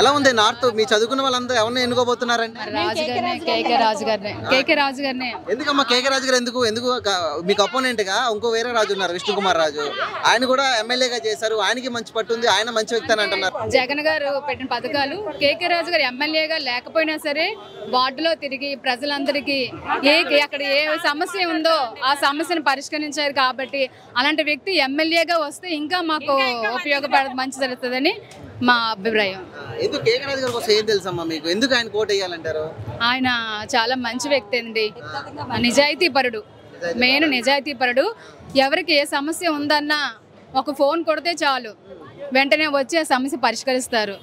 ఎలా ఉంది నార్త్? మీ చదువుకున్న వాళ్ళందరూ ఎవరిని ఎన్నుకోబోతున్నారండి? కేకే రాజు గారిని. ఎందుకమ్మా కేకే రాజు గారు? ఎందుకు మీకు అపోనెంట్ గా ఇంకో వేరే రాజు ఉన్నారు, విష్ణు కుమార్ రాజు. ఆయన కూడా ఎమ్మెల్యేగా చేశారు, ఆయనకి మంచి పట్టుంది, ఆయన మంచి వ్యక్తి అని అంటున్నారు. జగన్ గారు పెట్టిన పథకాలు కేకే రాజు గారు ఎమ్మెల్యేగా లేకపోయినా సరే వార్డులో తిరిగి ప్రజలందరికీ అక్కడ ఏ సమస్య ఉందో ఆ సమస్యను పరిష్కరించారు. కాబట్టి అలాంటి వ్యక్తి ఎమ్మెల్యేగా వస్తే ఇంకా మాకు ఉపయోగపడ మంచి జరుగుతుందని మా అభిప్రాయం. ఎందుకు కేకే రాజు గారి కోసం ఏం తెలుసమ్మా మీకు? ఎందుకు ఆయన కోట్ వేయాలంటారు? ఆయన చాలా మంచి వ్యక్తి అండి, నిజాయితీపరుడు, మెయిన్ నిజాయితీపరుడు. ఎవరికి ఏ సమస్య ఉందన్నా ఒక ఫోన్ కొడితే చాలు వెంటనే వచ్చి ఆ సమస్య పరిష్కరిస్తారు.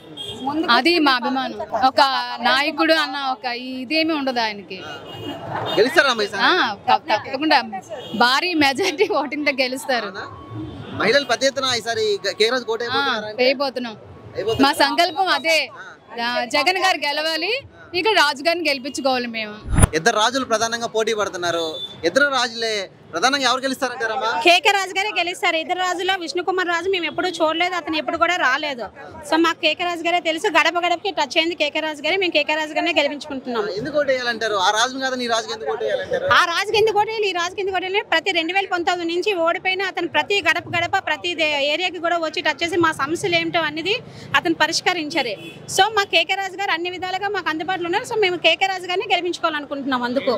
అది మా అభిమానం. ఒక నాయకుడు అన్న ఒక ఇదేమీ ఉండదు ఆయనకి. తప్పకుండా భారీ మెజారిటీ ఓటింగ్ తో గెలుస్తారు. మహిళలు పెద్ద ఎత్తున ఈసారి కేకే రాజు కోట్ వేయబోతున్నాం. మా సంకల్పం అదే, జగన్ గారు గెలవాలి, ఇక రాజు గారిని గెలిపించుకోవాలి. మేము ఇద్దరు రాజులు ప్రధానంగా పోటీ పడుతున్నారు. ఇద్దరు రాజులే ప్రధానంగా ఎవరు గెలుస్తారంటారమ్మా? కేకే రాజు గారే గెలుస్తారు. ఇద్దరు రాజులో విష్ణు కుమార్ రాజు మేము ఎప్పుడు చూడలేదు, అతను ఎప్పుడు కూడా రాలేదు. సో మాకు కేకే రాజు గారే తెలుసు. గడప గడపకి టచ్ అయింది కేకే రాజు గారే. మేము కేకే రాజు గారినే గెలిపించుకుంటున్నాం. ఎందుకు ఓటు వేయాలంటారు? ఆ రాజును కాదు ఈ రాజుకి ఎందుకు ఓటు వేయాలంటారు? ఆ రాజుకి ఎందుకు ఓటు వేయాలి, ఈ రాజుకి ఎందుకు ఓటు వేయాలి? ప్రతి 2019 నుంచి ఓడిపోయిన అతను ప్రతి గడప గడప ప్రతి ఏరియాకి కూడా వచ్చి టచ్ చేసి మా సమస్యలు ఏమిటో అనేది అతను పరిష్కరించారు. సో మా కేకే రాజు గారు అన్ని విధాలుగా మాకు అందుబాటులో ఉన్నారు. సో మేము కేకే రాజు గారిని గెలిపించుకోవాలనుకుంటున్నాం. అందుకు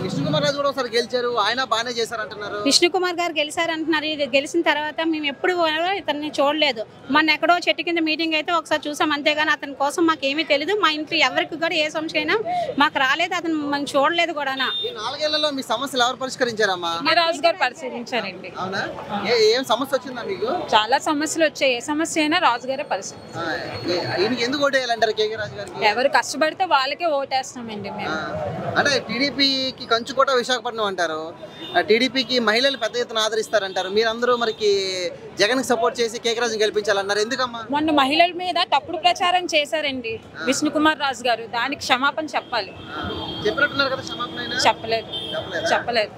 విష్ణు కుమార్ రాజు కూడా ఒకసారి గెలిచారు, ఆయన బాగానే చేశారంటున్నారు. విష్ణు కుమార్ గారు గెలిచారంటున్నారు. గెలిచిన తర్వాత మేము ఎప్పుడు ఇతన్ని చూడలేదు. మొన్న ఎక్కడో చెట్టు కింద మీటింగ్ అయితే ఒకసారి చూసాం, అంతేగాని అతని కోసం మాకు ఏమీ తెలియదు. మా ఇంట్లో ఎవరికి కూడా ఏ సమస్య అయినా మాకు రాలేదు, అతను మనం చూడలేదు కూడా. ఈ 4 ఏళ్లలో మీ సమస్యలు ఎవరు పరిష్కరించారమ్మా? రాజు గారు పరిశీలించారండి. అవునా? ఏం సమస్య వచ్చిందా మీకు? చాలా సమస్యలు వచ్చాయి. ఏ సమస్య అయినా రాజు గారే పరిశీలించారు. ఎందుకు ఓటు వేయాలంటారు కేకే రాజు గారికి? ఎవరు కష్టపడితే వాళ్ళకే ఓటేస్తామండి మేము. అంటే టీడీపీకి కంచుకోట విశాఖపట్నం అంటారు, టీడీపీకి మహిళలు పెద్ద ఎత్తున ఆదరిస్తారంటారు. మీరందరూ మరికి జగన్ కి సపోర్ట్ చేసి కేకే రాజుని గెలిపించాలన్నారు. ఎందుకమ్మా? మొన్న మహిళల మీద తప్పుడు ప్రచారం చేశారండి విష్ణు కుమార్ రాజు గారు. దానికి క్షమాపణ చెప్పాలి. చెప్పినట్టున్నారు కదా, క్షమాపణ చెప్పలేదు.